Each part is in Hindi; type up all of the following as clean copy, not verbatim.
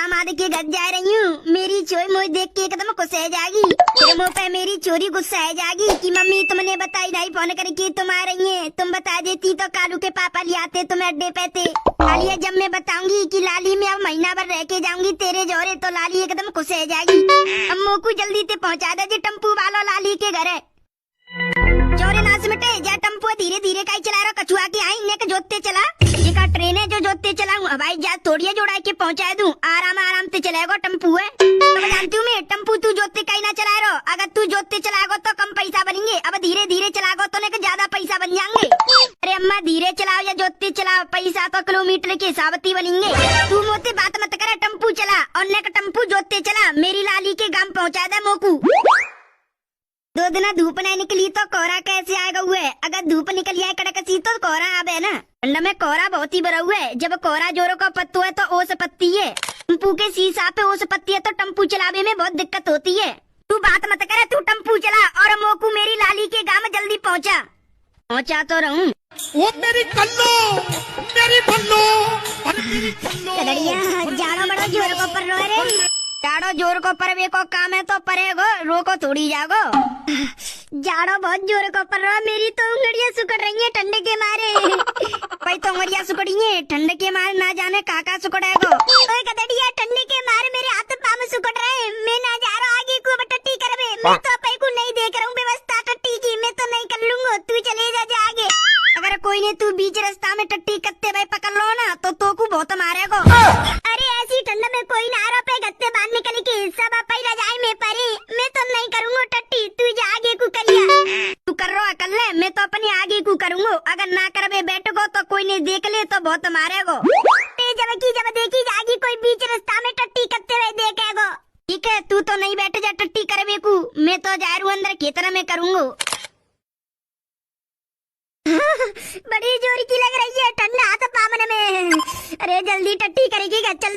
दामाद के घर जा रही हूँ, मेरी चोरी मुझे देख के एकदम खुश है जागी। फिर मुँह पे मेरी चोरी गुस्सा है जागी कि मम्मी तुमने बताई नहीं फोन करके तुम आ रही है। तुम बता देती तो कालू के पापा ले आते तुम अड्डे पे थे। लालिया जब मैं बताऊंगी कि लाली में अब महीना भर रह के जाऊंगी तेरे जोरे तो लाली एकदम खुश है जागी। अम्मू को जल्दी से पहुँचा दे टम्पू वालों लाली के घर है। चोरे नाच मिटे जा टम्पू धीरे धीरे का चला रहा कछुआ के आई ने जोतते चला ये का ट्रेन है जो जोतते चलाऊं हवाई जहाज थोड़ी जोड़ा के पहुंचा दूं। आराम आराम से चलेगा टम्पू है तो जानती हूँ मैं टम्पू तू जोतते कहीं ना चला रहो। अगर तू जोतते चलागो तो कम पैसा बनेंगे, अब धीरे धीरे चलागो तो ने ज्यादा पैसा बन जाएंगे। अरे अम्मा धीरे चलाओ या जोतते चलाओ पैसा तो किलोमीटर के हिसाब से बनेंगे। तू मोते बात मत करे टम्पू चला और ने टम्पू जोतते चला मेरी लाली के गांव पहुँचा दे मोकू। 2 दिन धूप नहीं निकली तो कोहरा कैसे आएगा हुए। अगर धूप निकली है कड़क सी तो कोहरा आवे ना। ठंड में कोहरा बहुत ही बड़ा हुआ है। जब कोहरा जोरों का पत्तू है तो ओस पत्ती है। टम्पू के सीसा पे ओस पत्ती है तो टम्पू चलावे में बहुत दिक्कत होती है। तू बात मत करे तू टम्पू चला और मोकू मेरी लाली के गांव जल्दी पहुंचा तो रहूं। वो मेरी कल्लो मेरी बल्लो जाड़ो बड़ो जोर को पर रो रे जाड़ो जोर को परवे को काम है तो परेगो रोको थोड़ी जागो। जाड़ो बहुत जोर को पर रहा मेरी तो उंगलियां सुकड़ रही है ठंडे के मारे। भाई तो उंगलियां सुकड़ी है ठंडे के मारे ना जाने काका सुकड़ेगो। ओए गदड़िया ठंडे के मारे मेरे हाथ पाँव सुकड़ रहे मैं ना जा रहा आगे को टट्टी करवे। मैं तो अपने को नहीं देख रहा हूँ व्यवस्था टट्टी की मैं तो नहीं कर लूंगा तू चले जा आगे। अगर कोई ने तू बीच रास्ता में टट्टी कत्ते भाई पकड़ लो ना तो को बहुत मारेगो। अरे ऐसी ठंड में कोई ना रो पे गत्ते बांध निकल के सब पैरा जाए मैं परी मैं तो नहीं करूँगा टट्टी तू जा आगे को करिया। तू कर रो अकल है मैं तो अपने आगे को करूँगा। अगर ना करवे बैठोगो तो कोई ने देख ले तो बहुत मारेगो। जब देखी जागी कोई बीच रास्ता में टट्टी करते हुए देखेगो। ठीक है तू तो नहीं बैठ जा टट्टी करवे को मैं तो जा रू अंदर खेतरा में करूँगा। बड़ी जोर की लग रही है ठंडा हाथ पावन में। अरे जल्दी टट्टी करेगी चल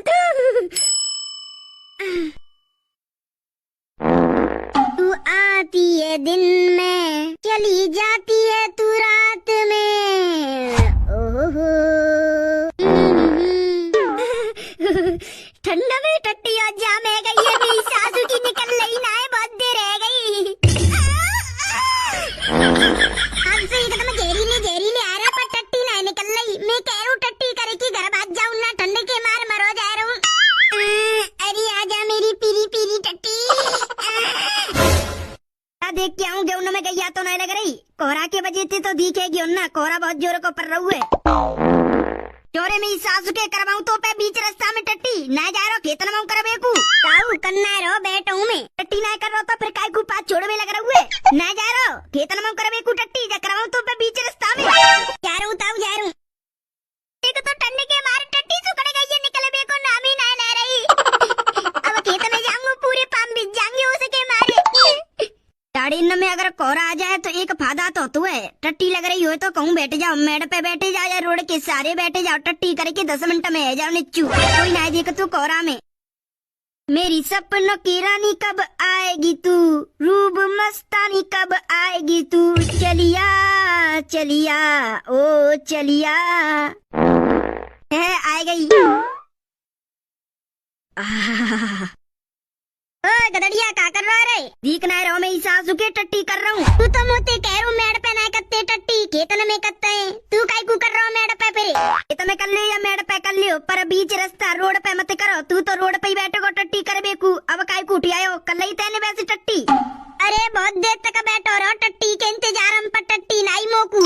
तू आती है दिन में चली जाती है तू रात में। ओहो ठंडा में टट्टी और जाम है गई है मेरी सासू की निकल रही ना है बहुत देर रह गई। हमसे एकदम जहरीले आ रहा पर टट्टी ना निकल रही। मैं कह रहा हूँ टट्टी करे की घर भाग जाऊँ ना ठंडे के मार मरो जा रहा हूँ। अरे आजा मेरी पीरी पीरी टट्टी। देख के आऊँ गेहूं में गैया तो नहीं लग रही। कोहरा के वजह से तो दिखेगी ना कोहरा बहुत जोर को पर रहा है। जोरे में सासू के करवाऊँ तो पे बीच रास्ता में टट्टी ना जा रहा खेतन में करवे को ताऊ करना रहो बैठा हूँ मैं टट्टी ना कर रहा तो फिर काय को पास छोड़वे लग रहा है ना जा रहा खेतन में करवे को टट्टी जा करवाऊँ तो पे बीच रास्ता में जा रहा हूँ ताऊ जा रहा हूँ। एक तो ठंडे के मारे टट्टी सुखड़ गई है निकल बे को नाम ही ना ले रही। अब खेत में जाऊंगा पूरे पाम बीत जाएंगे उसके मारे। गाड़ी में अगर कोहरा आ जाए तो एक फायदा तो तू है टट्टी लग रही हो तो कहूँ बैठ जाओ मेड़ पे बैठे जाओ या रोड के सारे बैठे जाओ टट्टी करके 10 मिनट में आ जाओ निच्चू कोई ना देख तू कोहरा में। मेरी सपनों की रानी कब आएगी तू रूब मस्तानी कब आएगी तू चलिया चलिया ओ चलिया है आ गई। गदड़िया का कर रहा रे दीख ना रहो मैं सासू के टट्टी कर रहा हूँ। तू तो मोते कह रू मेड़ पे ना कत्ते टट्टी खेतन में कत्ते हैं तू काय को कर रहा हूँ मेड़ पे फिर खेत में कर लियो या मेड़ पे कर लियो पर बीच रास्ता रोड पे मत करो। तू तो रोड पे ही बैठो टट्टी कर बेकू अब काय को उठियायो कल ही तेने वैसे टट्टी। अरे बहुत देर तक बैठो रहो टट्टी के इंतजार हम पर टट्टी नहीं मोकू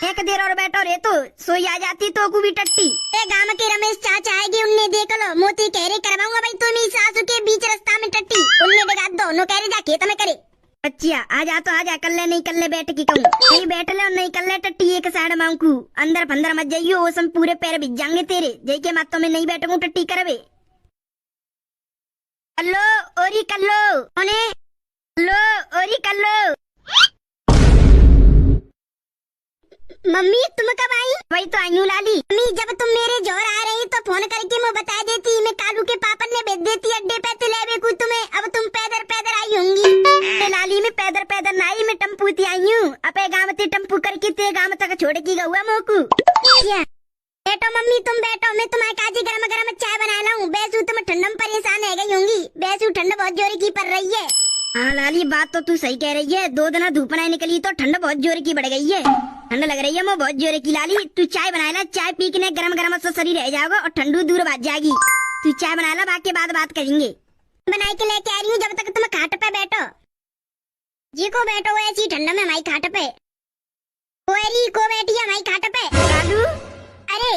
एक देर और बैठो रे तो सोई आ जाती तो को भी टट्टी। ए गांव के रमेश चाचा आएगी उन्हें देख लो मोती कह रहे करवाऊंगा भाई तुम ही सासू के बीच रास्ता में टट्टी उन्हें डगा दो नो कह रहे जा खेत में करे। अच्छा आ जा तो आ जा कर ले नहीं कर ले बैठ की कहूँ नहीं बैठ ले और नहीं कर ले टट्टी एक साइड मांगू अंदर फंदर मत जाइयो वो सब पूरे पैर भिज जाएंगे तेरे जय के मातों में नहीं बैठूंगा टट्टी करवे। कल्लो ओरी कल्लो ओने लो ओरी कल्लो। मम्मी तुम कब आई? वही तो आई हूँ लाली। मम्मी जब तुम मेरे जोर आ रही तो फोन करके मैं बता देती मैं कालू के पापा ने भेज देती अड्डे पे तो ले को तुम्हें। अब तुम पैदर आई होंगी। लाली में पैदर ना आई मैं टम्पू थी आई हूँ अपे गाँव ते टम्पू करके ते गाँव तक छोड़ की गहुआ मोकू। बैठो बैठो मम्मी, तुम बैठो, मैं तुम्हारे काजी गरम गरम चाय बना लाऊं। बैसू तुम ठंड में परेशान है गई होंगी, बैसू ठंड बहुत जोर की पड़ रही है। हाँ लाली, बात तो तू सही कह रही है, 2 दिन धूप नहीं निकली तो ठंड बहुत जोर की बढ़ गई है। ठंड लग रही है मैं बहुत जोर की। लाली तू चाय बना ला, चाय पी के गरम गरम से शरीर रह जाएगा और ठंडू दूर भाग जाएगी। तू चाय बना ला, बाकी बाद बात करेंगे। बनाई के लेके आ रही हूँ, जब तक तुम खाट पे बैठो। जी को बैठो ऐसी ठंड में हमारी खाट पे। कोयरी को बैठी है हमारी खाट पे। कालू, अरे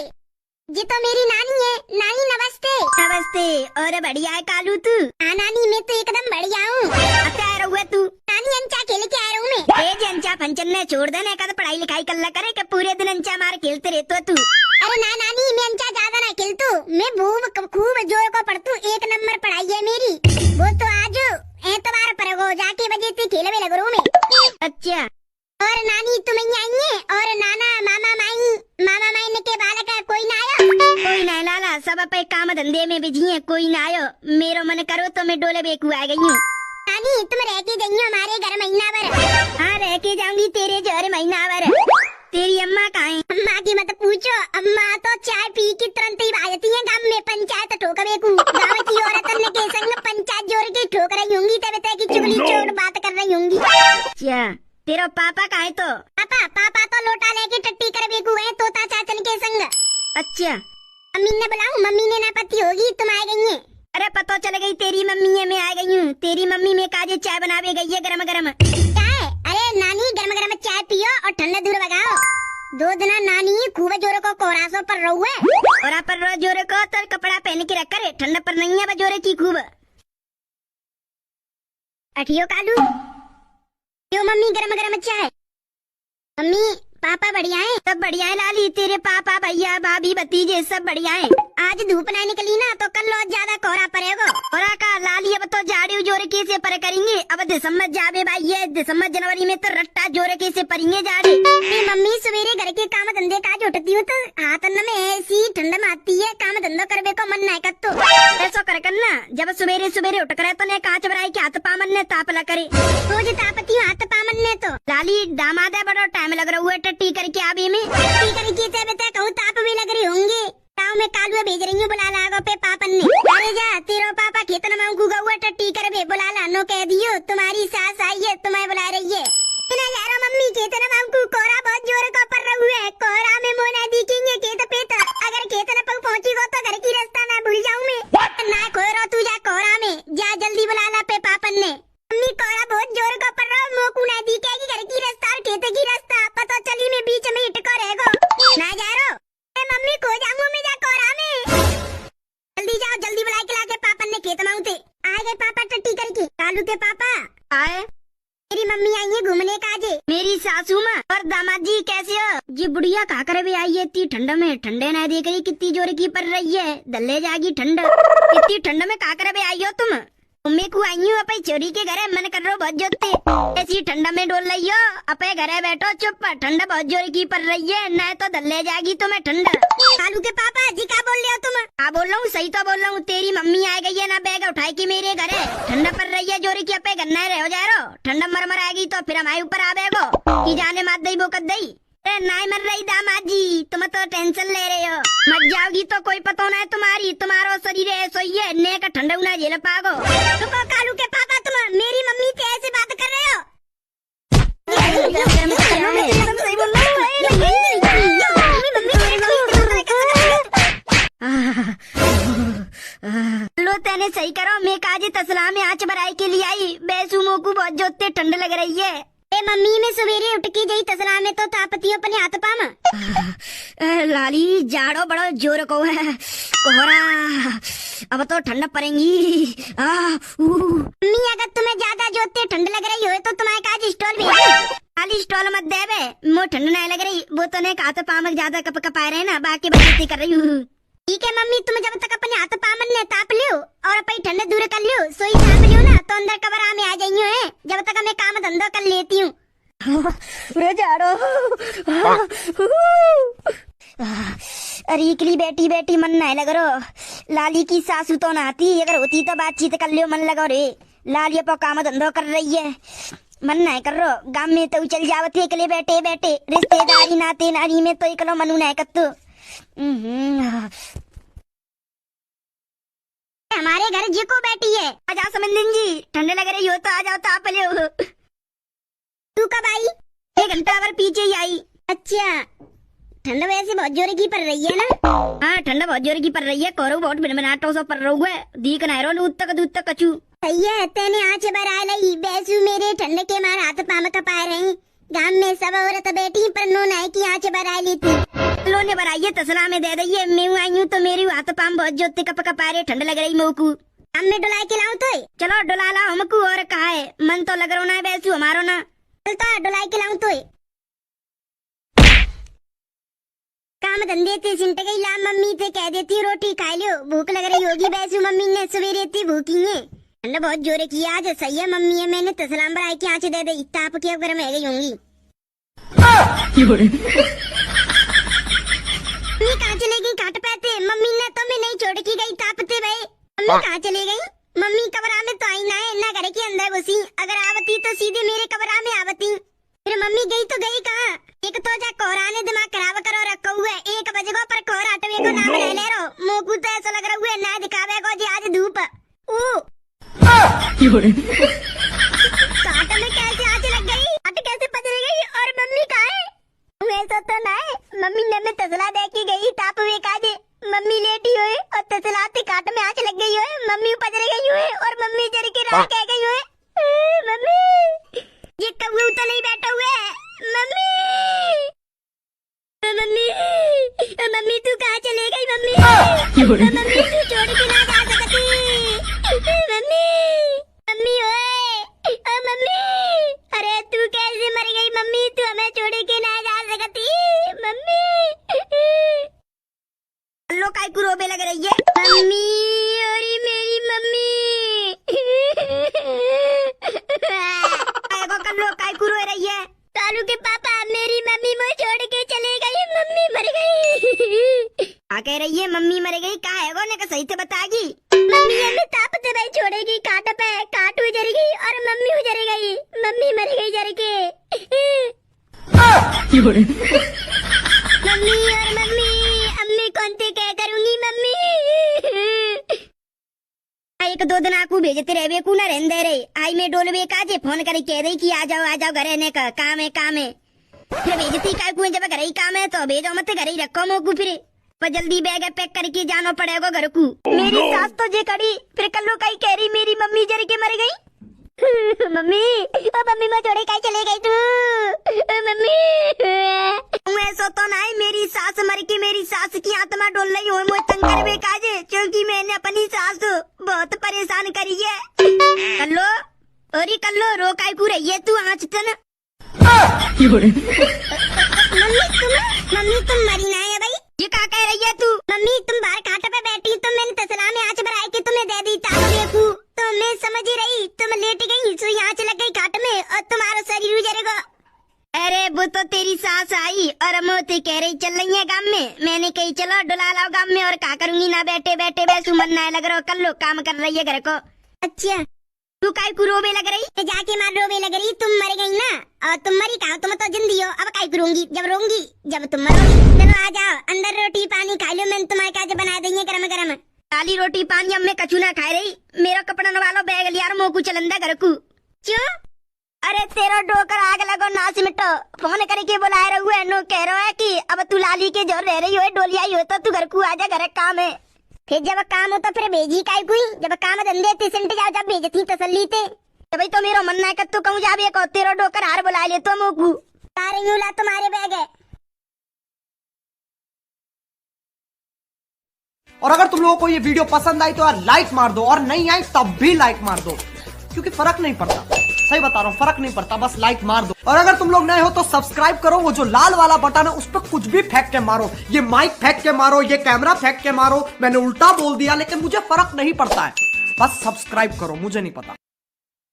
ये तो मेरी नानी है। नानी नमस्ते। नमस्ते। और बढ़िया है कालू तू? हाँ नानी, मैं तो एकदम बढ़िया हूँ। अच्छा आ रहा तू? नानी अंचा खेल के आ रहा हूँ मैं। तेज अंचा फंचन ने छोड़ देने का, तो पढ़ाई लिखाई कर ला करे कि पूरे दिन अंचा मार खेलते रहते तू। अरे ना नानी, मैं अंचा ज्यादा ना खेलतू, मैं खूब जोर को पढ़तू, 1 नंबर पढ़ाई है मेरी। वो तो आज एतवार पर हो जाके बजे से खेलने लग रहा हूँ मैं। अच्छा। और नानी तुम आई है? और नाना मामा माई ने के बालक कोई ना आयो? कोई ना लाला, सब अपने काम धंधे में बिजी है, कोई ना आयो। मेरो मन करो तो मैं डोले बेकू आ गई हूँ। नानी तुम रह के गई हो हमारे घर महीना भर? हाँ रह के जाऊंगी तेरे घर महीना भर। तेरी अम्मा कहाँ है? अम्मा की मत पूछो, अम्मा तो चाय पी के तुरंत ही भागती है गाँव में। पंचायत ठोक बेकू, गाँव की औरत के संग पंचायत जोड़ के ठोक रही होंगी, तब तक की चुगली चोट बात कर रही होंगी। क्या तेरा पापा कहाँ है? तो पापा तो लोटा लेके टट्टी कर बेकू गए तोता चाचन के संग। अच्छा। मम्मी ने बुलाऊं? मम्मी ने ना पति होगी, तुम आ गई है। अरे पता चल गई तेरी मम्मी है, मैं आ गई हूँ। तेरी मम्मी में काजे चाय बनावे गई है गरम गरम। क्या है? अरे नानी गरम गरम चाय पियो और ठंडा दूर भगाओ। 2 दिन नानी खूब जोर को कोरासो पर रहो है। कोरा पर रो जोर को तो कपड़ा पहन के रख करे, ठंड पर नहीं है जोरे की खूब। अठियो कालू, क्यों मम्मी गरम गरम चाय? मम्मी पापा बढ़िया है? सब बढ़िया है लाली, तेरे पापा भैया भाभी भतीजे सब बढ़िया है। आज धूप नहीं निकली ना तो कल बहुत ज्यादा कोहरा पड़ेगा। कोहरा का लाली, अब तो जाड़ू जोर के से पर करेंगे। अब दिसंबर जावे भाई, ये दिसंबर जनवरी में तो रट्टा जोर के से परेंगे जाड़े। मम्मी सवेरे घर के काम धंधे काज उठती हूँ तो हाथ में ऐसी ठंड में आती है, काम धंधो करवे को मन नहीं करतो। ऐसा कर करना, जब सवेरे सवेरे उठ करे तो ने कांच बराई के हाथ पामन ने तापला करे। रोज तापती हूँ हाथ पामन ने तो। लाली दामाद है, बड़ा टाइम लग रहा है टट्टी करके आवे में। टट्टी करके ते कहूँ ताप भी लग रही होंगे। गाँव में कालुआ भेज रही हूँ, बुला लागो पे पापन ने। अरे जा तेरो पापा खेतन में गुआ टट्टी कर बुला ला, नो कह दियो तुम्हारी सास आई है, तुम्हें बुला रही है। यारो मम्मी खेतन में कोहरा बहुत जोर का पड़ रहा है, कोहरा में मोना दिखेंगे खेत पे तो। अगर खेतन पर पहुँची गो तो घर की रास्ता ना भूल जाऊँ मैं। ना कोहरा तू जा कोहरा में, जा जल्दी बुला ला पे पापन ने। मम्मी कोहरा बहुत जोर का पड़ रहा है, मोकू ना दिखेगी घर की रास्ता और खेत की रास्ता, पता चली मैं बीच में इटका रहेगा। ना जा रो मम्मी, खो जाऊंगा मैं जा कोहरा में। जल्दी जाओ, जल्दी बुला के लाके पापन ने खेत में उते। आ गए पापा टट्टी करके। कालू के पापा आए? मेरी मम्मी आई है घूमने का आज। मेरी सासू माँ और दामाद जी कैसे हो? जी बुढ़िया कहा करे भी आई है इतनी ठंड में? ठंडे ना देख रही कितनी जोर की पड़ रही है, दल्ले जागी ठंड। इतनी ठंड में कहा करे भी आई हो तुम? मम्मी को आई हूँ अपने चोरी के घर, मन कर रो बहुत जोते। ऐसी ठंडा में डोल रही हो, अपने घरे बैठो चुप, ठंडा बहुत जोर की पड़ रही है, न तो दल्ले जागी तुम्हें ठंड। कालू के पापा जी क्या बोल रहे हो तुम? हाँ बोल रहा हूँ, सही तो बोल रहा हूँ। तेरी मम्मी आ गई है ना, बैग उठाई की मेरे घरे, ठंडा पड़ रही है जोरी की, अपने गन्ना रह जा रहो। ठंडा मर आएगी तो फिर हमारे ऊपर आ बेगो की जाने मात दई बोकत दई। नहीं मर रही दामाद जी, तुम तो टेंशन ले रहे हो। मर जाओगी तो कोई पता ना है तुम्हारी, तुम्हारा शरीर ऐसा ही है, ने का ठंडा ना झेल पागो। तो कालू के पापा तुम मेरी मम्मी से ऐसे बात कर रहे हो? लो तेने सही करो, मैं काजी तसला में आँच भराई के लिए आई, बैसू मोकू बहुत जोते ठंड लग रही है। ए मम्मी मैं सवेरे उठ के गई तसला में तो तापती अपने हाथ पाम। लाली जाड़ो बड़ो जोर को है, कोहरा अब तो ठंड पड़ेगी। मम्मी अगर तुम्हें ज्यादा जोते ठंड लग रही हो तो तुम्हारे काज स्टॉल भेज। खाली स्टॉल मत देवे, मो ठंड नहीं लग रही, वो तो ने हाथ पाम ज्यादा कप कपाए रहे ना, बाकी बातें कर रही हूँ। ठीक है मम्मी, तुम जब तक अपने हाथ पामन ने ताप लियो और अपनी ठंड दूर कर लियो, सोई ताप लियो ना तो अंदर कमरा में आ जाइयो है, जब तक मैं काम धंधा कर लेती हूँ। अरे इकली बैठी बैठी मन नहीं लग रो। लाली की सासू तो ना आती, अगर होती तो बातचीत कर लियो, मन लगा रे। लाली अपो काम धंधो कर रही है, मन नहीं कर रो। गाँव में तो चल जावती अकेले बैठे बैठे, रिश्तेदारी नाते नारी में तो इकलो मनु नहीं करतो। हमारे घर जी को बैठी है। आ जाओ समंदन जी, ठंडे लग रही हो तो आ जाओ, तो आप ले हो। तू कब आई? 1 घंटा और पीछे ही आई। अच्छा, ठंडा वैसे बहुत जोर की पड़ रही है ना? हाँ, ठंडा बहुत जोर की पड़ रही है। कोरो बहुत बिनबनाटो सा पड़ रहा है। दीक नायरो दूध तक कचू। सही है, तेने आँच बरा लई बैसू मेरे ठंड के मार हाथ पाम कपा रही। गांव में सब औरत बैठी पर नो नाय की आँच बरा ली थी। लो ने बराइए तसला में दे दइए। मैं आई हूँ तो मेरी हाथ पाम बहुत जोते कप कपा रहे, ठंड लग रही मोकू। हम में डुला के लाऊं तो? चलो डुला ला हमको, और कहा है मन तो लग रहा ना बैसू हमारो ना। चल तो डुला के लाऊं तो? काम धंधे थे सिंट गई ला, मम्मी थे कह देती रोटी खा लियो, भूख लग रही होगी बैसू। मम्मी ने सवेरे थी भूखी है, ठंड बहुत जोरे की आज। सही है मम्मी है, मैंने तसलाम बराई की आँच दे दी, ताप के अगर मैं गई होंगी। मम्मी कहाँ चले गई काट पैते? मम्मी ने तो मैं नहीं छोड़ की गई तापते भाई। मम्मी कहाँ चले गई? मम्मी कमरा में तो आई ना है, ना घर के अंदर घुसी। अगर आवती तो सीधे मेरे कमरा में आवती। फिर मम्मी गई तो गई कहाँ? एक तो जा कोहरा ने दिमाग खराब करो रखा हुआ है। 1 बजे को पर कोहरा हटवे को नाम ले रहो। मोकू तो ऐसा लग रहा है ना दिखावे को जी आज धूप। काट में कैसे आँच लग गई? काट कैसे पचड़ गई? और मम्मी कहाँ है? ऐसा तो ना है, मम्मी ने मैं तसला दे के गई ताप वे काजे। मम्मी लेटी हुई और तसलाते काट में आँच लग गई है। मम्मी पचड़ गई हुई और मम्मी जर के राह कह गई हुई। मम्मी ये कौवा तो नहीं बैठा हुआ है? मम्मी मम्मी मम्मी तू कहाँ चले गई? मम्मी मम्मी तू छोड़ के ना जा सकती। मम्मी मम्मी ओए मम्मी, अरे तू कैसे मर गई? मम्मी तू हमें छोड़ के ना जा सकती। मम्मी कल्लो काय को रोबे लग रही है। मम्मी अरे मेरी मम्मी कल्लो काय को रो रही है? कालू के पापा मेरी मम्मी मुझे छोड़ के चले गई, मम्मी मर गई। क्या कह रही है? मम्मी मर गई? कहा है वो ने सही से बतागी। मम्मी हमें तापते भाई छोड़ेगी, काट पे काट उजर गई और मम्मी उजर गई। मम्मी मर गई जर के। मम्मी और मम्मी अम्मी कौन थे क्या करूंगी? मम्मी 1-2 दिन आकू भेजते रहे को ना रहने रे। आई में डोलवे काजे फोन करे कह रही कि आ जाओ घर रहने का काम है। फिर भेजती काय को जब घर ही काम है तो भेजो मत, घर ही रखो मोकू। फिर पर जल्दी बैग पैक करके जाना पड़ेगा घर को। मेरी सास तो जे कड़ी फिर कल्लो काई कह रही मेरी मम्मी जर के मर गई। मम्मी मम्मी मैं छोड़े काई चले गई तू? मम्मी ऐसा तो ना है मेरी सास मर के मेरी सास की आत्मा डोल रही हो मुझे तंग कर बेकाजे, क्योंकि मैंने अपनी सास बहुत परेशान करी है। कल्लो अरे कल्लो रो काय को रही है तू? आँच तन मम्मी तुम मरी ना है भाई? ये क्या कह रही है तू? मम्मी तुम बाहर कांटे पे बैठी तो मैंने तसला में आँच भराई के तुम्हें दे दी ताप देखू तो मैं समझ ही रही तुम लेट गई, सुई आँच लग गई काट में और तुम्हारा शरीर उजरेगा। अरे वो तो तेरी सास आई और मोती कह रही चल रही है गाँव में। मैंने कही चलो डुला लाओ गाँव में, और क्या करूंगी ना बैठे बैठे वैसू मन ना लग रहा। कल लो काम कर रही है घर को। अच्छा तू काय को रोबे लग रही? जाके मार रोबे लग रही, तुम मर गई ना और तुम मरी कहा, तुम तो जिंदी हो। अब काय करूंगी जब रोंगी जब तुम मरोगी। चलो आ जाओ अंदर रोटी पानी खा लो, मैंने तुम्हारे क्या बना देंगे गरम गरम। काली रोटी पानी अब मैं कछु ना खा रही। मेरा कपड़ा नवालो बैग लिया मोकू चलंदा घर को। क्यों? अरे तेरा डोकर आग लगो नाच मिटो। फोन करके बुलाए रहुए नो कह रहा है कि अब तू लाली के जोर रह रही हो डोलिया ही हो तो तू घर को आजा, घर काम है। फिर जब काम हो तो फिर भेजी काय कोई? जब काम धंधे ते सेंट जाओ जब भेजती तसल्ली ते। भाई तो मेरा मन ना कर तू कहूँ जाबे को तेरा डोकर हार बुला ले तो मोकू तारे ला तुम्हारे बैग है। और अगर तुम लोगों को ये वीडियो पसंद आई तो यार लाइक मार दो, और नहीं आई तब भी लाइक मार दो, क्योंकि फर्क नहीं पड़ता। सही बता रहा हूँ, फर्क नहीं पड़ता, बस लाइक मार दो। और अगर तुम लोग नए हो तो सब्सक्राइब करो, वो जो लाल वाला बटन है उस पर कुछ भी फेंक के मारो, ये माइक फेंक के मारो, ये कैमरा फेंक के मारो। मैंने उल्टा बोल दिया लेकिन मुझे फर्क नहीं पड़ता है, बस सब्सक्राइब करो, मुझे नहीं पता।